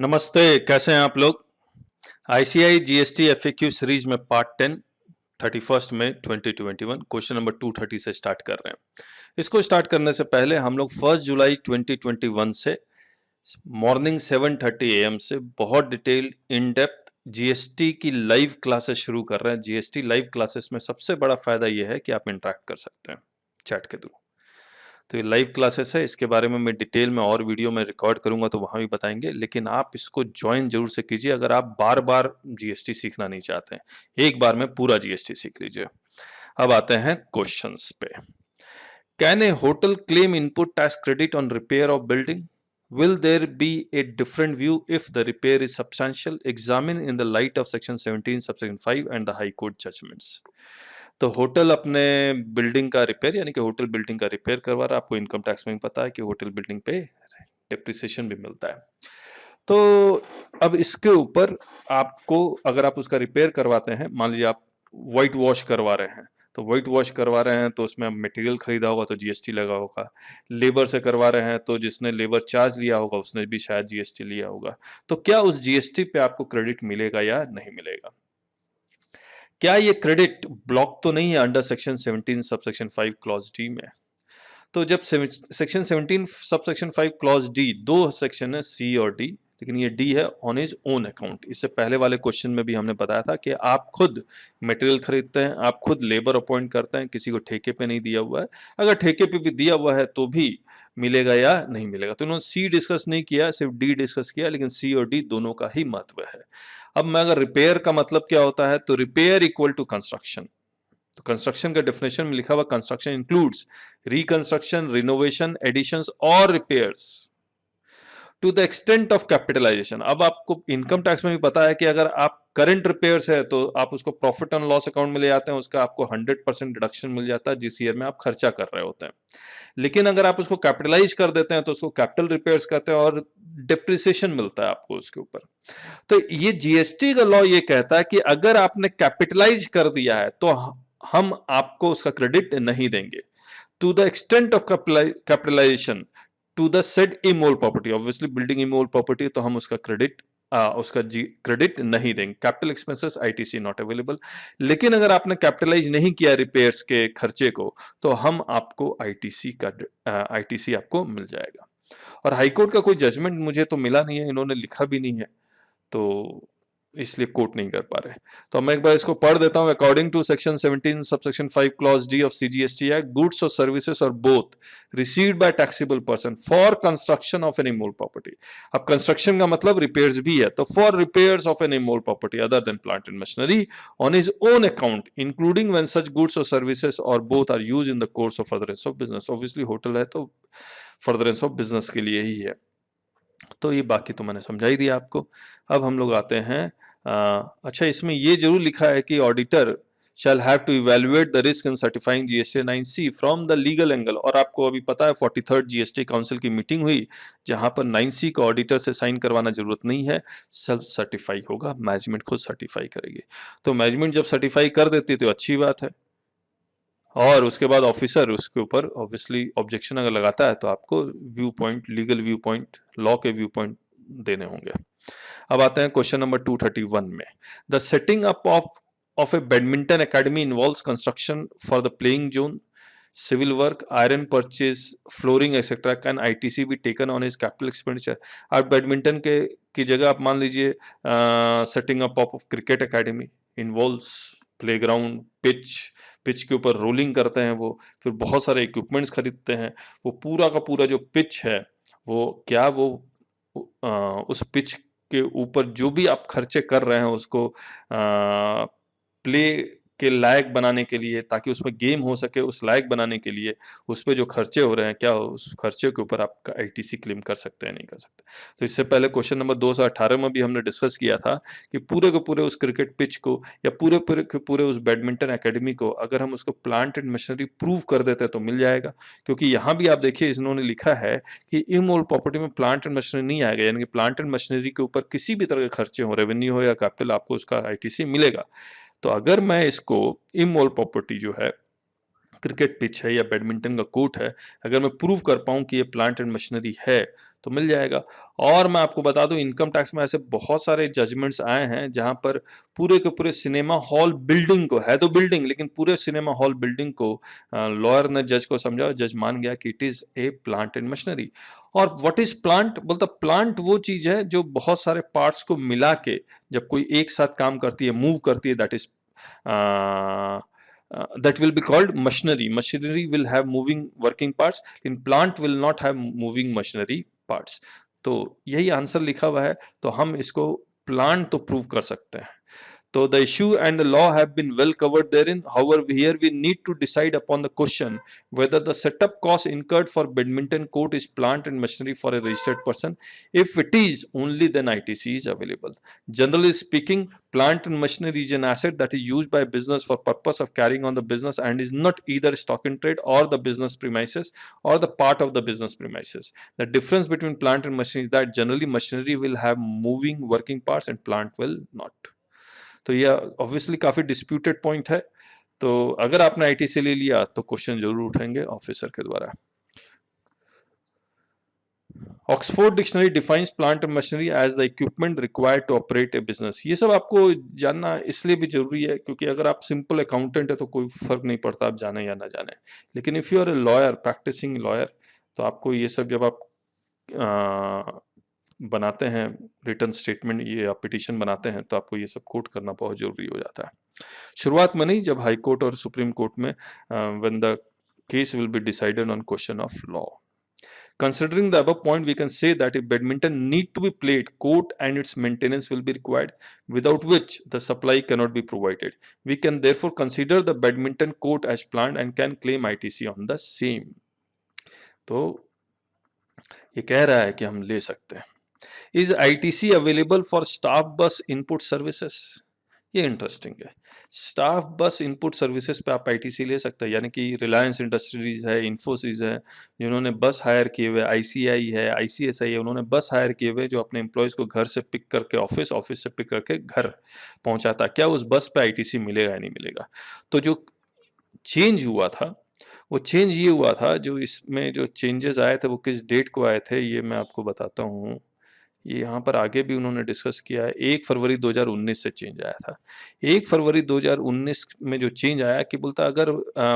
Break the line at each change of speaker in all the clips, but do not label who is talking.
नमस्ते, कैसे हैं आप लोग। आईसीआई जीएसटी एफएक्यू सीरीज में पार्ट 10 31 मई 2021 क्वेश्चन नंबर 230 से स्टार्ट कर रहे हैं। इसको स्टार्ट करने से पहले हम लोग 1 जुलाई 2021 से मॉर्निंग 7:30 AM से बहुत डिटेल इन डेप्थ जीएसटी की लाइव क्लासेस शुरू कर रहे हैं। जीएसटी लाइव क्लासेस में सबसे बड़ा फायदा यह है कि आप इंटरेक्ट कर सकते हैं चैट के थ्रू। तो ये लाइव क्लासेस है, इसके बारे में मैं डिटेल में और वीडियो में रिकॉर्ड करूंगा तो वहां भी बताएंगे, लेकिन आप इसको ज्वाइन जरूर से कीजिए अगर आप बार बार जीएसटी सीखना नहीं चाहते हैं। एक बार में पूरा जीएसटी सीख लीजिए। अब आते हैं क्वेश्चंस पे। Can a hotel claim input tax credit on repair of building? Will there be a different view if the repair is substantial? Examine in the light of section 17 subsection 5 and the high court judgments. तो hotel अपने building का repair यानी कि hotel building का repair करवा रहा है। आपको इनकम टैक्स में भी पता है कि होटल बिल्डिंग पे डेप्रिसिएशन भी मिलता है। तो अब इसके ऊपर आपको अगर आप उसका रिपेयर करवाते हैं, मान लीजिए आप वाइट वॉश करवा रहे हैं, तो वाइट वॉश करवा रहे हैं तो उसमें मटेरियल खरीदा होगा तो जीएसटी लगा होगा। लेबर से करवा रहे हैं तो जिसने लेबर चार्ज लिया होगा उसने भी शायद जीएसटी लिया होगा। तो क्या उस जीएसटी पे आपको क्रेडिट मिलेगा या नहीं मिलेगा? क्या ये क्रेडिट ब्लॉक तो नहीं है under section 17 subsection 5 clause D में? तो जब सेक्शन 17 सबसेक्शन 5 क्लॉज डी, दो सेक्शन है सी और डी, लेकिन ये डी है ऑन हिज ओन अकाउंट। इससे पहले वाले क्वेश्चन में भी हमने बताया था कि आप खुद मटेरियल खरीदते हैं, आप खुद लेबर अपॉइंट करते हैं, किसी को ठेके पे नहीं दिया हुआ है। अगर ठेके पे भी दिया हुआ है तो भी मिलेगा या नहीं मिलेगा। तो इन्होंने सी डिस्कस नहीं किया, सिर्फ डी डिस्कस किया, लेकिन सी और डी दोनों का ही महत्व है। अब मैं अगर रिपेयर का मतलब क्या होता है, तो रिपेयर इक्वल टू कंस्ट्रक्शन। तो कंस्ट्रक्शन का डेफिनेशन में लिखा हुआ construction includes reconstruction, renovation, additions और repairs to the extent of capitalisation. अब आपको इनकम टैक्स में भी पता है कि अगर आप करंट रिपेयर्स है तो आप उसको प्रॉफिट एंड लॉस अकाउंट में ले जाते हैं, उसका आपको 100% डिडक्शन मिल जाता है जिस ईयर में आप खर्चा कर रहे होते हैं। लेकिन अगर आप उसको कैपिटलाइज कर देते हैं तो उसको कैपिटल रिपेयर्स कहते हैं और डिप्रिसिएशन मिलता है आपको उसके ऊपर। तो ये जीएसटी का लॉ ये कहता है कि अगर आपने कैपिटलाइज कर दिया है तो हम आपको उसका क्रेडिट नहीं देंगे। To the extent of capitalization to the said immovable property, obviously building immovable property, तो हम उसका क्रेडिट क्रेडिट नहीं देंगे। Capital expenses ITC not available. लेकिन अगर आपने कैपिटलाइज नहीं किया रिपेयर्स के खर्चे को तो हम आपको आईटीसी आपको मिल जाएगा। और हाईकोर्ट का कोई जजमेंट मुझे तो मिला नहीं है, इन्होंने लिखा भी नहीं है, तो इसलिए कोट नहीं कर पा रहे। तो मैं एक बार इसको पढ़ देता हूं। According to section 17 subsection 5 clause D of CGST Act, goods और सर्विसेज और both received by taxable person for construction of any immovable property. अब कंस्ट्रक्शन का मतलब रिपेयर्स भी है, तो for repairs of any immovable property other than plant and machinery on his own account including when such goods और services और both are used in the course of furtherance of business. Obviously hotel है तो furtherance of business के लिए ही है। तो ये बाकी तो मैंने समझा ही दिया आपको। अब हम लोग आते हैं अच्छा, इसमें ये जरूर लिखा है कि auditor shall have to evaluate the risk in certifying GST 9C from the legal angle। और आपको अभी पता है 43rd GST काउंसिल की मीटिंग हुई जहां पर 9C को ऑडिटर से साइन करवाना जरूरत नहीं है, सेल्फ सर्टिफाई होगा, मैनेजमेंट खुद सर्टिफाई करेगी। तो मैनेजमेंट जब सर्टिफाई कर देती है तो अच्छी बात है, और उसके बाद ऑफिसर उसके ऊपर ऑब्वियसली ऑब्जेक्शन अगर लगाता है तो आपको view point, legal view point, law के व्यू पॉइंट देने होंगे। अब आते हैं क्वेश्चन नंबर 231 में। The setting up of a badminton academy involves construction for the playing zone, civil work, iron purchase, flooring etcetera. Can ITC be taken on his capital expenditure? आप badminton के की जगह आप मान लीजिए setting up of cricket academy involves playground, pitch के ऊपर rolling करते हैं वो, फिर बहुत सारे इक्विपमेंट्स खरीदते हैं, वो पूरा का पूरा जो पिच है वो क्या वो उस पिच के ऊपर जो भी आप खर्चे कर रहे हैं उसको प्ले के लायक बनाने के लिए, ताकि उसमें गेम हो सके, उस लायक बनाने के लिए उस पे जो खर्चे हो रहे हैं, क्या उस खर्चे के ऊपर आपका आईटीसी क्लेम कर सकते हैं नहीं कर सकते? तो इससे पहले क्वेश्चन नंबर 218 में भी हमने डिस्कस किया था कि पूरे के पूरे उस क्रिकेट पिच को या पूरे पूरे के पूरे उस बैडमिंटन एकेडमी को अगर हम उसको प्लांट एंड मशीनरी प्रूव कर देते हैं तो मिल जाएगा। क्योंकि यहाँ भी आप देखिए इन्होंने लिखा है कि इमोल प्रॉपर्टी में प्लांट एंड मशीनरी नहीं आएगा, यानी कि प्लांट एंड मशीनरी के ऊपर किसी भी तरह के खर्चे हो, रेवेन्यू हो या कैपिटल, आपको उसका आईटीसी मिलेगा। तो अगर मैं इसको इमोल प्रॉपर्टी जो है क्रिकेट पिच है या बैडमिंटन का कोर्ट है, अगर मैं प्रूव कर पाऊँ कि ये प्लांट एंड मशीनरी है तो मिल जाएगा। और मैं आपको बता दूं इनकम टैक्स में ऐसे बहुत सारे जजमेंट्स आए हैं जहां पर पूरे के पूरे सिनेमा हॉल बिल्डिंग को, है तो बिल्डिंग लेकिन पूरे सिनेमा हॉल बिल्डिंग को लॉयर ने जज को समझा, जज मान गया कि it is a plant and machinery. और व्हाट इज प्लांट? बोलता प्लांट वो चीज है जो बहुत सारे पार्ट्स को मिला के जब कोई एक साथ काम करती है, मूव करती है, that is that will be called machinery. Machinery will have moving working parts, in plant will not have moving machinery parts. तो यही आंसर लिखा हुआ है, तो हम इसको प्लांट तो प्रूव कर सकते हैं। So the issue and the law have been well covered therein. However, here we need to decide upon the question whether the setup cost incurred for badminton court is plant and machinery for a registered person. If it is, only then ITC is available. Generally speaking, plant and machinery is an asset that is used by business for purpose of carrying on the business and is not either stock in trade or the business premises or the part of the business premises. The difference between plant and machinery is that generally machinery will have moving working parts and plant will not. तो यह obviously काफी disputed point है, तो अगर आपने ITC ले लिया तो क्वेश्चन जरूर उठाएंगे ऑफिसर के द्वारा। Oxford dictionary defines plant and machinery as the equipment required to operate a business. ये सब आपको जानना इसलिए भी जरूरी है क्योंकि अगर आप सिंपल अकाउंटेंट है तो कोई फर्क नहीं पड़ता आप जाने या ना जाने, लेकिन if you are a lawyer, practicing lawyer, तो आपको ये सब जब आप बनाते हैं रिटर्न स्टेटमेंट ये आप पिटीशन बनाते हैं तो आपको ये सब कोट करना बहुत जरूरी हो जाता है। शुरुआत में नहीं, जब हाई कोर्ट और सुप्रीम कोर्ट में when the case will be decided on question of law. Considering the above point, we can say that if badminton need to be played, court and its maintenance will be required, without which the supply cannot be provided. We can therefore consider the badminton court as planned and can claim ITC on the same. तो ये कह रहा है कि हम ले सकते हैं। Is ITC available for staff bus input services? ये इंटरेस्टिंग है। स्टाफ बस इनपुट सर्विसेज पे आप आईटीसी ले सकते हैं, यानी कि रिलायंस इंडस्ट्रीज है, इन्फोसिस है, जिन्होंने बस हायर किए हुए, आईसीआई है, आईसीएसआई है, उन्होंने बस हायर किए हुए जो अपने एम्प्लॉयज़ को घर से पिक करके ऑफिस, ऑफिस से पिक करके घर पहुंचाता। क्या उस बस पे आईटीसी मिलेगा या नहीं मिलेगा? तो जो चेंज हुआ था वो चेंज ये हुआ था, जो इसमें जो चेंजेस आए थे वो किस डेट को आए थे ये मैं आपको बताता हूँ। ये यहाँ पर आगे भी उन्होंने डिस्कस किया है। 1 फरवरी 2019 से चेंज आया था। 1 फरवरी 2019 में जो चेंज आया कि बोलता अगर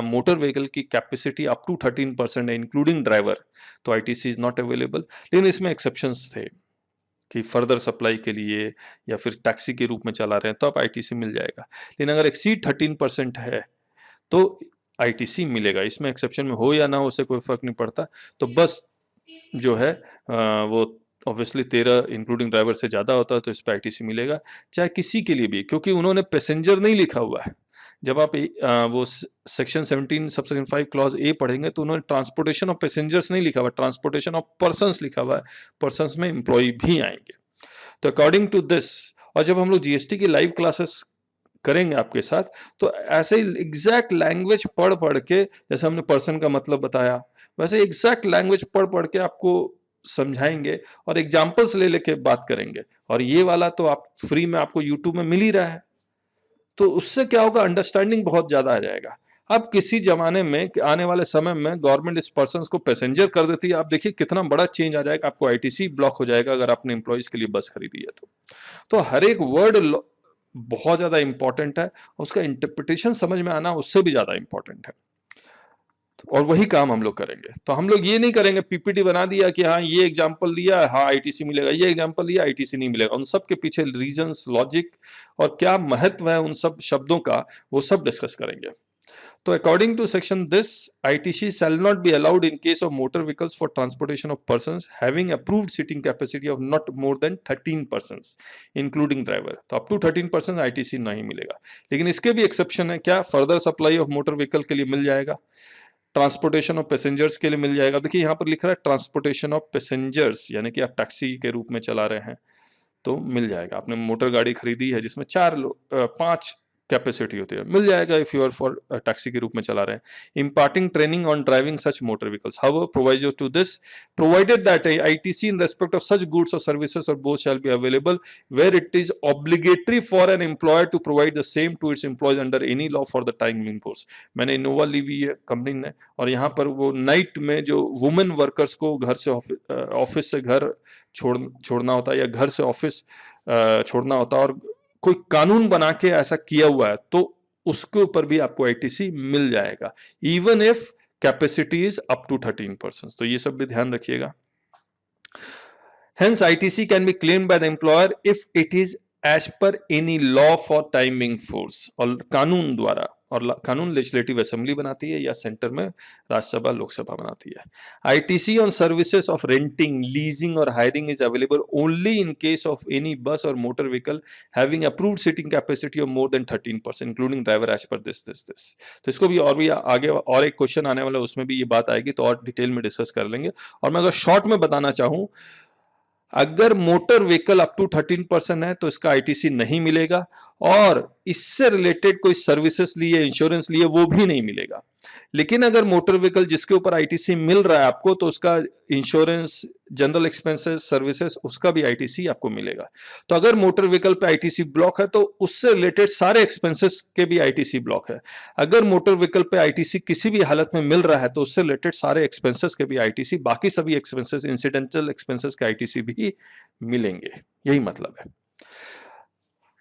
मोटर व्हीकल की कैपेसिटी अप टू 13% है इंक्लूडिंग ड्राइवर तो आईटीसी इज नॉट अवेलेबल, लेकिन इसमें एक्सेप्शंस थे कि फर्दर सप्लाई के लिए या फिर टैक्सी के रूप में चला रहे हैं तो आप आईटीसी मिल जाएगा, लेकिन अगर एक्सीड 13% है तो आईटीसी मिलेगा। इसमें एक्सेप्शन में हो या ना हो उससे कोई फर्क नहीं पड़ता। तो बस जो है वो ऑब्वियसली 13 इंक्लूडिंग ड्राइवर से ज़्यादा होता है तो इस पर आईटीसी मिलेगा, चाहे किसी के लिए भी, क्योंकि उन्होंने पैसेंजर नहीं लिखा हुआ है। जब आप वो सेक्शन 17 सबसेक्शन 5 क्लॉज ए पढ़ेंगे तो उन्होंने ट्रांसपोर्टेशन ऑफ पैसेंजर्स नहीं लिखा हुआ, ट्रांसपोर्टेशन ऑफ पर्सन्स लिखा हुआ है। पर्सन्स में एम्प्लॉय भी आएंगे। तो अकॉर्डिंग टू दिस, और जब हम लोग जीएसटी की लाइव क्लासेस करेंगे आपके साथ तो ऐसे ही एग्जैक्ट लैंग्वेज पढ़ पढ़ के, जैसे हमने पर्सन का मतलब बताया वैसे एग्जैक्ट लैंग्वेज पढ़ पढ़ के आपको समझाएंगे और एग्जाम्पल्स ले लेके बात करेंगे। और ये वाला तो आप फ्री में आपको यूट्यूब में मिल ही रहा है, तो उससे क्या होगा, अंडरस्टैंडिंग बहुत ज्यादा आ जाएगा। अब किसी जमाने में आने वाले समय में गवर्नमेंट इस पर्सन को पैसेंजर कर देती है, आप देखिए कितना बड़ा चेंज आ जाएगा। आपको आईटीसी ब्लॉक हो जाएगा अगर आपने एम्प्लॉयज के लिए बस खरीदी है तो हर एक वर्ड बहुत ज्यादा इंपॉर्टेंट है, उसका इंटरप्रिटेशन समझ में आना उससे भी ज्यादा इंपॉर्टेंट है। और वही काम हम लोग करेंगे। तो हम लोग ये नहीं करेंगे पीपीटी बना दिया कि हाँ ये एग्जांपल लिया, हाँ आईटीसी मिलेगा, ये एग्जांपल लिया आईटीसी नहीं मिलेगा। उन सब के पीछे रीजंस, लॉजिक और क्या महत्व है उन सब शब्दों का, वो सब डिस्कस करेंगे। तो according to section this, ITC shall not be allowed in case of motor vehicles for transportation of persons having approved seating capacity of not more than 13 persons including driver. तो अप टू 13% आईटीसी नहीं मिलेगा, लेकिन इसके भी exception है। क्या? Further supply of motor vehicle के लिए मिल जाएगा, ट्रांसपोर्टेशन ऑफ पैसेंजर्स के लिए मिल जाएगा। देखिए यहाँ पर लिख रहा है ट्रांसपोर्टेशन ऑफ पैसेंजर्स, यानी कि आप टैक्सी के रूप में चला रहे हैं तो मिल जाएगा। आपने मोटर गाड़ी खरीदी है जिसमें 5 कैपेसिटी होती है, मिल जाएगा if you are for taxi के रूप में चला रहे हैं। Imparting training on driving such motor vehicles, how proviso to this, provided that ITC in respect of such goods और सर्विसेज और both shall be available where it is obligatory for an employer to provide the same to its employees under any law for the timing course. मैंने Innova ली हुई है company ने, और यहाँ पर वो नाइट में जो वुमेन वर्कर्स को घर से ऑफिस से घर छोड़ना होता है या घर से ऑफिस छोड़ना होता है, और कोई कानून बना के ऐसा किया हुआ है, तो उसके ऊपर भी आपको आईटीसी मिल जाएगा, even if capacity is up to 13%। तो ये सब भी ध्यान रखिएगा। Hence, ITC can be claimed by the employer if it is as per any law for timing force, और कानून द्वारा, और कानून लेजिस्लेटिव असेंबली बनाती है या सेंटर में राज्यसभा लोकसभा बनाती है। ITC on services of renting, leasing or hiring is available only in case of any bus or motor vehicle having approved seating capacity of more than 13%, including driver as per this. तो इसको भी आगे और एक question आने वाला है, उसमें भी ये बात आएगी, तो और डिटेल में डिस्कस कर लेंगे। और मैं अगर शॉर्ट में बताना चाहूँ, अगर मोटर व्हीकल अप टू 13% है तो इसका आईटीसी नहीं मिलेगा, और इससे रिलेटेड कोई सर्विसेज लिए, इंश्योरेंस लिए, वो भी नहीं मिलेगा। लेकिन अगर मोटर व्हीकल जिसके ऊपर आईटीसी मिल रहा है आपको, तो उसका इंश्योरेंस, जनरल एक्सपेंसेस, सर्विसेज, उसका भी आईटीसी आपको मिलेगा। तो अगर मोटर व्हीकल पे आईटीसी ब्लॉक है तो उससे रिलेटेड सारे एक्सपेंसेस के भी आईटीसी ब्लॉक है। अगर मोटर व्हीकल पे आईटीसी किसी भी हालत में मिल रहा है तो उससे रिलेटेड सारे एक्सपेंसेस के भी आईटीसी, बाकी सभी एक्सपेंसेस, इंसिडेंटल एक्सपेंसेस के आईटीसी भी मिलेंगे। यही मतलब है।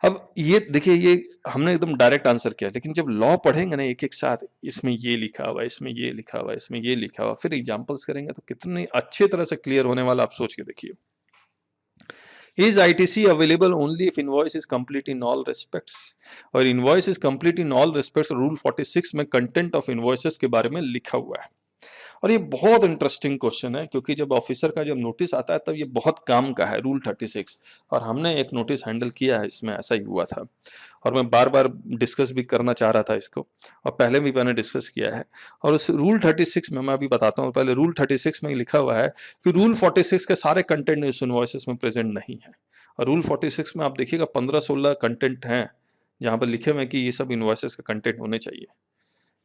अब ये देखिए, ये हमने एकदम डायरेक्ट आंसर किया, लेकिन जब लॉ पढ़ेंगे ना एक एक साथ, इसमें ये लिखा हुआ, इसमें ये लिखा हुआ, इसमें ये लिखा हुआ, फिर एग्जांपल्स करेंगे तो कितने अच्छे तरह से क्लियर होने वाला, आप सोच के देखिए। Is ITC available only if invoice is complete in all respects? और invoice is complete in all respects rule 46 में कंटेंट ऑफ इनवॉइसेस के बारे में लिखा हुआ है। और ये बहुत इंटरेस्टिंग क्वेश्चन है, क्योंकि जब ऑफिसर का जब नोटिस आता है तब ये बहुत काम का है, रूल 36। और हमने एक नोटिस हैंडल किया है, इसमें ऐसा ही हुआ था, और मैं बार बार डिस्कस भी करना चाह रहा था इसको, और पहले भी मैंने डिस्कस किया है। और उस रूल 36 में मैं अभी बताता हूँ, पहले रूल 36 में लिखा हुआ है कि रूल 46 के सारे कंटेंट इस इनवॉइसेस में प्रेजेंट नहीं है। और रूल 46 में आप देखिएगा 15-16 कंटेंट हैं जहाँ पर लिखे हुए हैं कि ये सब इनवॉइसेस का कंटेंट होने चाहिए।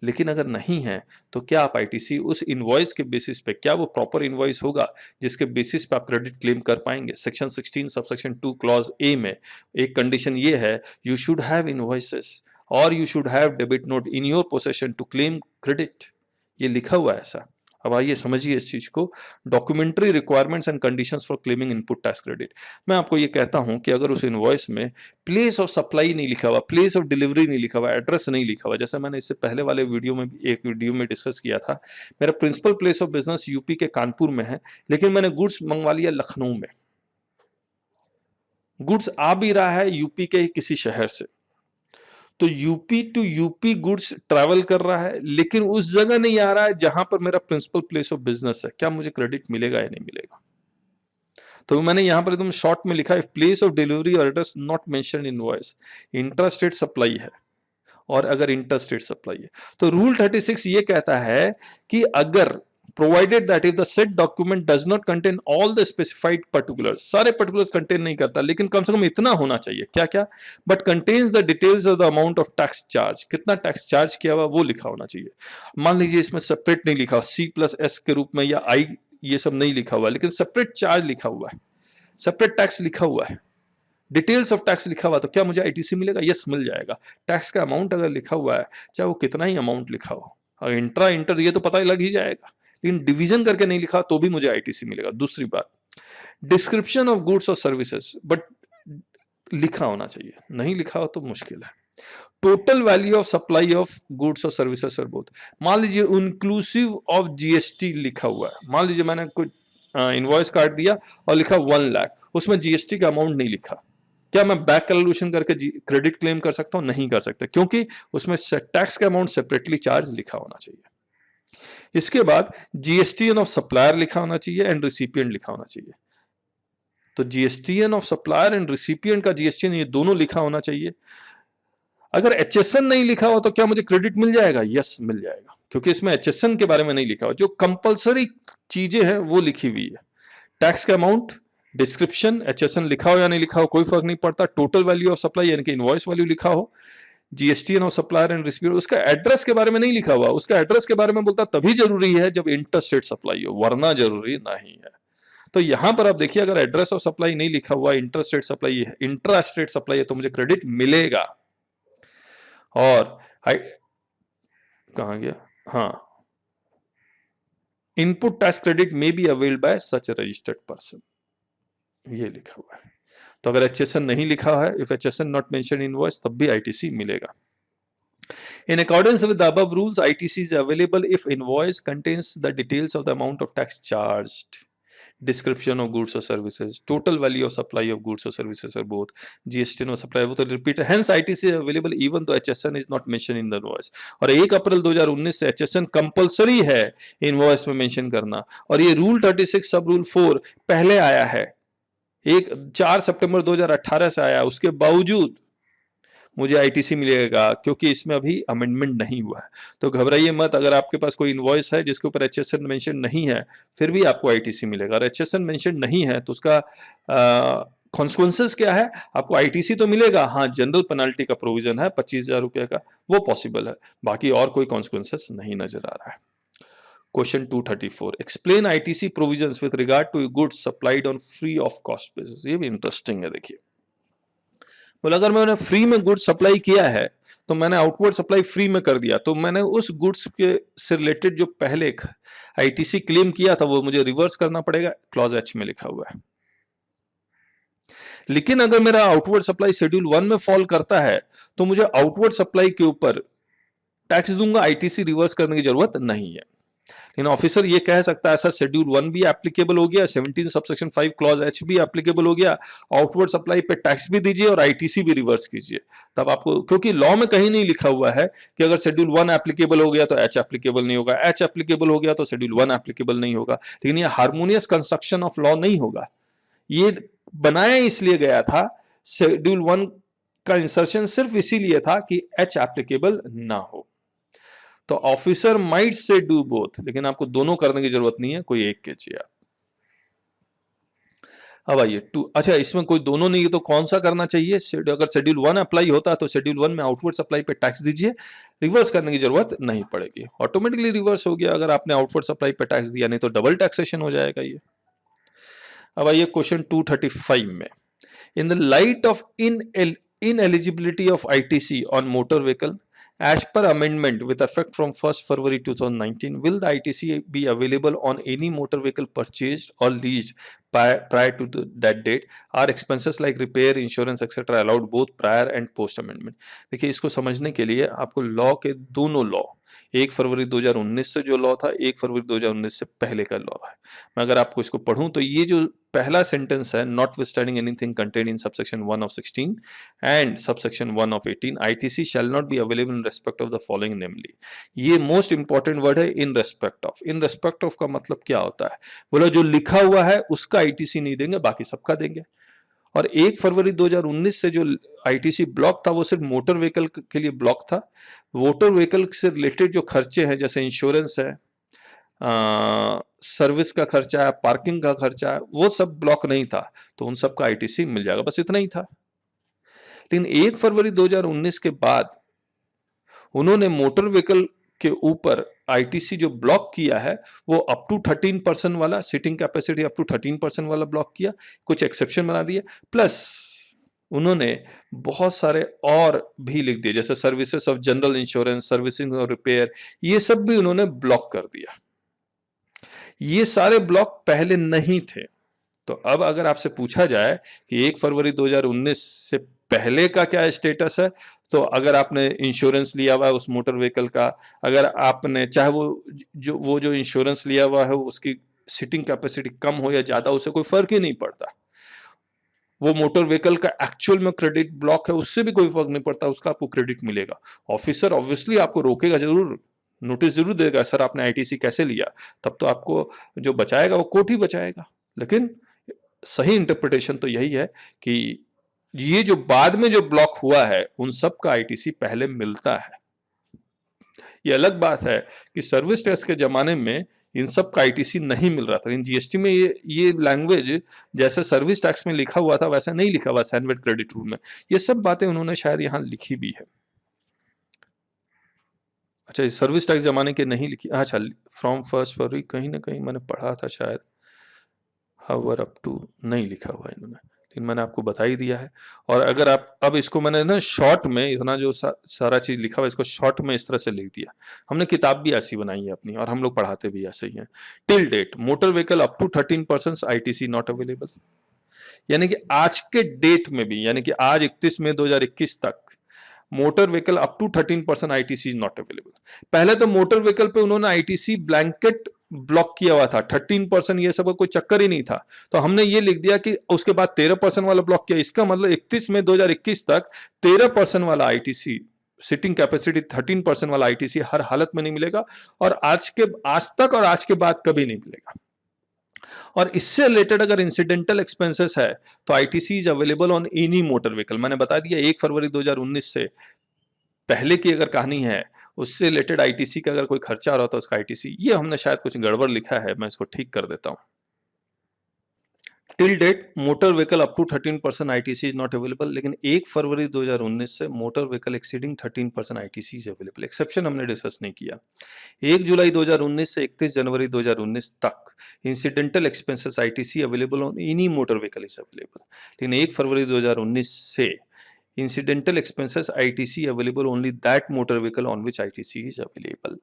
लेकिन अगर नहीं है तो क्या आप आईटीसी उस इनवॉइस के बेसिस पे, क्या वो प्रॉपर इनवॉइस होगा जिसके बेसिस पे आप क्रेडिट क्लेम कर पाएंगे? सेक्शन 16 सबसेक्शन 2 क्लॉज ए में एक कंडीशन ये है, यू शुड हैव इनवॉइसेस और you should have debit note in your possession to claim credit. ये लिखा हुआ है ऐसा। अब आइए समझिए इस चीज को। Documentary requirements and conditions for claiming input tax credit. मैं आपको ये कहता हूं कि अगर उस इनवॉइस में प्लेस ऑफ सप्लाई नहीं लिखा हुआ, प्लेस ऑफ डिलीवरी नहीं लिखा हुआ, एड्रेस नहीं लिखा हुआ, जैसे मैंने इससे पहले वाले वीडियो में एक वीडियो में डिस्कस किया था, मेरा principal place of business UP के कानपुर में है, लेकिन मैंने गुड्स मंगवा लिया लखनऊ में। गुड्स आ भी रहा है यूपी के किसी शहर से, तो UP to UP goods travel कर रहा है, लेकिन उस जगह नहीं आ रहा है जहां पर मेरा प्रिंसिपल प्लेस ऑफ बिजनेस है। क्या मुझे क्रेडिट मिलेगा या नहीं मिलेगा? तो मैंने यहां पर एकदम शॉर्ट में लिखा है, प्लेस ऑफ डिलीवरी और address not mention in invoice. Intrastate supply है, और अगर इंटरस्टेट सप्लाई है तो रूल 36 ये कहता है कि अगर provided that if the said document does not contain all the specified particulars, सारे particulars contain नहीं करता, लेकिन कम से कम इतना होना चाहिए, क्या क्या, but contains the details of the amount of tax charge, कितना टैक्स चार्ज किया हुआ वो लिखा होना चाहिए। मान लीजिए इसमें सेपरेट नहीं लिखा, C+S के रूप में या I, ये सब नहीं लिखा हुआ, लेकिन सेपरेट चार्ज लिखा हुआ है, सेपरेट टैक्स लिखा हुआ है, डिटेल्स ऑफ टैक्स लिखा हुआ, तो क्या मुझे आईटीसी मिलेगा? यस, मिल जाएगा। टैक्स का अमाउंट अगर लिखा हुआ है, चाहे वो कितना ही अमाउंट लिखा हो, और इंट्रा इंटर ये तो पता ही लग ही जाएगा, लेकिन डिवीजन करके नहीं लिखा तो भी मुझे आईटीसी मिलेगा। दूसरी बात, डिस्क्रिप्शन ऑफ गुड्स और सर्विसेज, बट लिखा होना चाहिए, नहीं लिखा हो तो मुश्किल है। Total value of supply of goods और सर्विसेज और बोथ, मान लीजिए इंक्लूसिव ऑफ जीएसटी लिखा हुआ है। मान लीजिए मैंने कोई इनवॉइस काट दिया और लिखा 1 लाख, उसमें जीएसटी का अमाउंट नहीं लिखा, क्या मैं बैक कैलकुलेशन करके क्रेडिट क्लेम कर सकता हूं? नहीं कर सकता, क्योंकि उसमें टैक्स का अमाउंट सेपरेटली चार्ज लिखा होना चाहिए। इसके बाद जीएसटीएन ऑफ सप्लायर लिखा होना चाहिए एंड रिसिपिएंट लिखा होना चाहिए। तो GSTN of supplier and recipient का जीएसटीएन, ये दोनों लिखा होना चाहिए। अगर एचएसएन नहीं लिखा हो तो क्या मुझे क्रेडिट मिल जाएगा? यस, मिल जाएगा, क्योंकि इसमें एचएसएन के बारे में नहीं लिखा हो। जो कंपलसरी चीजें हैं वो लिखी हुई है। टैक्स का अमाउंट, डिस्क्रिप्शन, एचएसएन लिखा हो या नहीं लिखा हो कोई फर्क नहीं पड़ता। टोटल वैल्यू ऑफ सप्लाई यानी कि इनवॉइस वैल्यू लिखा हो, GSTN of supplier and receiver, उसका एड्रेस के बारे में नहीं लिखा हुआ, उसका एड्रेस के बारे में बोलता तभी जरूरी है जब इंटरस्टेट सप्लाई हो, वरना जरूरी नहीं है। तो यहां पर आप देखिए, अगर एड्रेस ऑफ सप्लाई नहीं लिखा हुआ, इंटरस्टेट सप्लाई है, इंट्रास्टेट सप्लाई है, तो मुझे क्रेडिट मिलेगा। और कहां गया, हाँ, इनपुट टैक्स क्रेडिट में be availed bye such registered person, ये लिखा हुआ है। तो अगर HSN नहीं लिखा है, if HSN not mention in invoice, तब भी ITC मिलेगा। In accordance with the above rules, ITC is available if invoice contains the details of the amount of tax charged, description of goods or services, total value of supply of goods or services or both, GST or supply both are repeated. Hence, ITC is available even though HSN is not mentioned in the invoice. और 1 अप्रैल 2019 से HSN compulsory है invoice में mention करना, और ये rule 36 सब rule 4 पहले आया है, 4 सितंबर 2018 से आया, उसके बावजूद मुझे ITC मिलेगा क्योंकि इसमें अभी अमेंडमेंट नहीं हुआ है। तो घबराइए मत, अगर आपके पास कोई इनवॉइस है जिसके ऊपर HSN मेंशन नहीं है, फिर भी आपको ITC मिलेगा। और HSN मेंशन नहीं है तो उसका कॉन्सिक्वेंसेस क्या है, आपको ITC तो मिलेगा, हाँ जनरल पेनल्टी का प्रोविजन है 25,000 रुपये का, वो पॉसिबल है, बाकी और कोई कॉन्सिक्वेंसेस नहीं नजर आ रहा है। Question 234, explain ITC provisions with regard to goods supplied on free of cost basis. ये भी इंटरेस्टिंग है, देखिए बोला अगर मैंने फ्री में गुड्स सप्लाई किया है तो मैंने आउटवर्ड सप्लाई फ्री में कर दिया, तो मैंने उस गुड्स के से रिलेटेड जो पहले ITC क्लेम किया था वो मुझे रिवर्स करना पड़ेगा, क्लॉज H में लिखा हुआ है। लेकिन अगर मेरा आउटवर्ड सप्लाई शेड्यूल 1 में फॉल करता है तो मुझे आउटवर्ड सप्लाई के ऊपर टैक्स दूंगा, ITC रिवर्स करने की जरूरत नहीं है। लेकिन ऑफिसर ये कह सकता है सर शेड्यूल 1 भी एप्लीकेबल हो गया, 17 सबसेक्शन 5 क्लॉज H भी एप्लीकेबल हो गया, आउटवर्ड सप्लाई पे टैक्स भी दीजिए और ITC भी रिवर्स कीजिए। तब आपको, क्योंकि लॉ में कहीं नहीं लिखा हुआ है कि अगर शेड्यूल 1 एप्लीकेबल हो गया तो H एप्लीकेबल नहीं होगा, H एप्लीकेबल हो गया तो शेड्यूल 1 एप्लीकेबल नहीं होगा। लेकिन ये हार्मोनियस कंस्ट्रक्शन ऑफ लॉ नहीं होगा, ये बनाया इसलिए गया था, शेड्यूल 1 का इंसर्शन सिर्फ इसीलिए था कि H एप्लीकेबल ना हो। तो officer might say do both, लेकिन आपको दोनों करने की जरूरत नहीं है, कोई एक कीजिए आप। अब आइए अच्छा, इसमें कोई दोनों नहीं है तो कौन सा करना चाहिए? अगर शेड्यूल 1 अप्लाई होता तो शेड्यूल 1 में आउटवर्ड सप्लाई पे टैक्स दीजिए, रिवर्स करने की जरूरत नहीं पड़ेगी, ऑटोमेटिकली रिवर्स हो गया अगर आपने आउटवर्ड सप्लाई पे टैक्स दिया, नहीं तो डबल टैक्सेशन हो जाएगा ये। अब आइए क्वेश्चन 235 में, in the light of ineligibility of ITC on motor vehicle as per amendment with effect from 1st February 2019, will the ITC be available on any motor vehicle purchased or leased prior to that date? Are expenses like repair, insurance etc. allowed both prior and post amendment? देखिए, इसको समझने के लिए आपको law के दोनों law, 1 फरवरी 2019 से जो लॉ था, 1 फरवरी 2019 से पहले का लॉ है, मैं अगर आपको इसको पढ़ूं तो ये जो पहला सेंटेंस है, notwithstanding anything contained in subsection 1 of 16 and subsection 1 of 18, ITC shall not be available in respect of the following namely, ये मोस्ट इंपॉर्टेंट वर्ड है, इन respect of. In respect of का मतलब क्या होता है? बोला जो लिखा हुआ है उसका ITC नहीं देंगे, बाकी सबका देंगे। और 1 फरवरी 2019 से जो ITC ब्लॉक था वो सिर्फ मोटर व्हीकल के लिए ब्लॉक था। मोटर व्हीकल से रिलेटेड जो खर्चे हैं, जैसे इंश्योरेंस है, सर्विस का खर्चा है, पार्किंग का खर्चा है, वो सब ब्लॉक नहीं था, तो उन सब का ITC मिल जाएगा, बस इतना ही था। लेकिन 1 फरवरी 2019 के बाद उन्होंने मोटर व्हीकल के ऊपर ITC जो ब्लॉक किया है वो अप टू 13% वाला, सीटिंग कैपेसिटी अप टू 13% वाला ब्लॉक किया, कुछ एक्सेप्शन बना दिए, प्लस उन्होंने बहुत सारे और भी लिख दिए, जैसे services of general insurance, servicing और रिपेयर, ये सब भी उन्होंने ब्लॉक कर दिया। ये सारे ब्लॉक पहले नहीं थे। तो अब अगर आपसे पूछा जाए कि 1 फरवरी 2019 से पहले का क्या स्टेटस है, तो अगर आपने इंश्योरेंस लिया हुआ है उस मोटर व्हीकल का, अगर आपने चाहे वो जो इंश्योरेंस लिया हुआ है उसकी सीटिंग कैपेसिटी कम हो या ज्यादा, उससे कोई फर्क ही नहीं पड़ता। वो मोटर व्हीकल का एक्चुअल में क्रेडिट ब्लॉक है, उससे भी कोई फर्क नहीं पड़ता, उसका आपको क्रेडिट मिलेगा। ऑफिसर ऑब्वियसली आपको रोकेगा जरूर, नोटिस जरूर देगा, सर आपने ITC कैसे लिया, तब तो आपको जो बचाएगा वो कोर्ट ही बचाएगा। लेकिन सही इंटरप्रिटेशन तो यही है कि ये जो बाद में जो ब्लॉक हुआ है उन सब का ITC पहले मिलता है। ये अलग बात है कि सर्विस टैक्स के जमाने में इन सब का ITC नहीं मिल रहा था। इन GST में ये लैंग्वेज जैसे सर्विस टैक्स में लिखा हुआ था वैसा नहीं लिखा हुआ, सैनवेट क्रेडिट रूल में, ये सब बातें उन्होंने शायद यहाँ लिखी भी है। अच्छा, ये सर्विस टैक्स जमाने के नहीं लिखी, अच्छा फ्रॉम 1 फरवरी कहीं ना कहीं मैंने पढ़ा था शायद, हावर अप टू नहीं लिखा हुआ इन्होंने, लेकिन मैंने आपको बता ही दिया है। और अगर आप अब इसको मैंने ना शॉर्ट में इतना जो सारा चीज लिखा हुआ इसको शॉर्ट में इस तरह से लिख दिया। हमने किताब भी ऐसी बनाई है अपनी और हम लोग पढ़ाते भी ऐसे ही हैं। Till date motor vehicle up to 13% ITC not available, यानी कि आज के डेट में भी, यानी कि आज 31 मई 2021 तक motor vehicle up to 13% ITC is not available. पहले तो मोटर व्हीकल पे उन्होंने आईटीसी ब्लैंकेट ब्लॉक किया हुआ था, 13% ये सब कोई चक्कर ही नहीं था। तो हमने ये लिख दिया कि उसके बाद 13% वाला ब्लॉक किया। इसका मतलब 31 मई 2021 तक 13% वाला आईटीसी, सिटिंग कैपेसिटी 13% वाला आईटीसी हर हालत में नहीं मिलेगा, और आज तक और आज के बाद कभी नहीं मिलेगा। और इससे रिलेटेड अगर इंसिडेंटल एक्सपेंसेस है तो ITC is available on any motor vehicle. मैंने बता दिया 1 फरवरी 2019 से पहले की अगर कहानी है, उससे रिलेटेड आईटीसी का अगर कोई खर्चा आ रहा था उसका आईटीसी, ये हमने शायद कुछ गड़बड़ लिखा है, मैं इसको ठीक कर देता हूं। Till date motor vehicle up to 13% ITC is not available, लेकिन 1 फरवरी 2019 से motor vehicle exceeding 13% ITC is available. Exception हमने डिस्कस नहीं किया। 1 जुलाई 2019 से 31 जनवरी 2019 तक incidental expenses ITC available on any motor vehicle is available, लेकिन 1 फरवरी 2019 से incidental expenses ITC available only that motor vehicle on which ITC is available.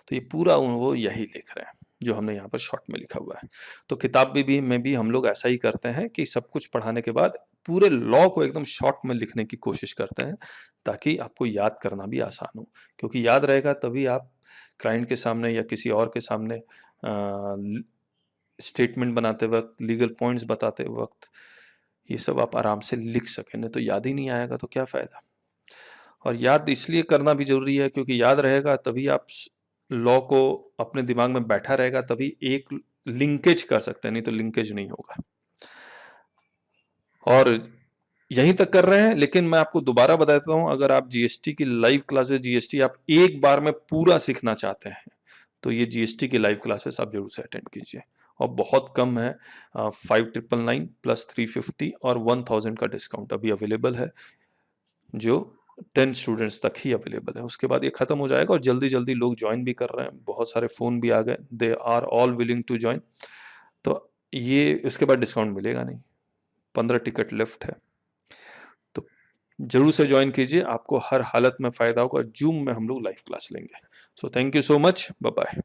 तो ये पूरा वो यही लिख रहे हैं जो हमने यहाँ पर शॉर्ट में लिखा हुआ है। तो किताब में भी हम लोग ऐसा ही करते हैं कि सब कुछ पढ़ाने के बाद पूरे लॉ को एकदम शॉर्ट में लिखने की कोशिश करते हैं, ताकि आपको याद करना भी आसान हो, क्योंकि याद रहेगा तभी आप क्लाइंट के सामने या किसी और के सामने स्टेटमेंट बनाते वक्त, लीगल पॉइंट्स बताते वक्त ये सब आप आराम से लिख सकें। नहीं तो याद ही नहीं आएगा तो क्या फायदा। और याद इसलिए करना भी जरूरी है क्योंकि याद रहेगा तभी आप लॉ को अपने दिमाग में बैठा रहेगा, तभी एक लिंकेज कर सकते हैं, नहीं तो लिंकेज नहीं होगा। और यहीं तक कर रहे हैं, लेकिन मैं आपको दोबारा बता देता हूं, अगर आप जीएसटी की लाइव क्लासेस, जीएसटी आप एक बार में पूरा सीखना चाहते हैं तो ये जीएसटी की लाइव क्लासेस आप जरूर से अटेंड कीजिए। और बहुत कम है, 5999 प्लस 350 और 1000 का डिस्काउंट अभी अवेलेबल है, जो 10 स्टूडेंट्स तक ही अवेलेबल है। उसके बाद ये खत्म हो जाएगा और जल्दी जल्दी लोग ज्वाइन भी कर रहे हैं, बहुत सारे फ़ोन भी आ गए, they are all willing to join. तो ये उसके बाद डिस्काउंट मिलेगा नहीं, 15 टिकट लेफ्ट है, तो जरूर से ज्वाइन कीजिए, आपको हर हालत में फ़ायदा होगा। जूम में हम लोग लाइव क्लास लेंगे। So thank you so much, bye bye.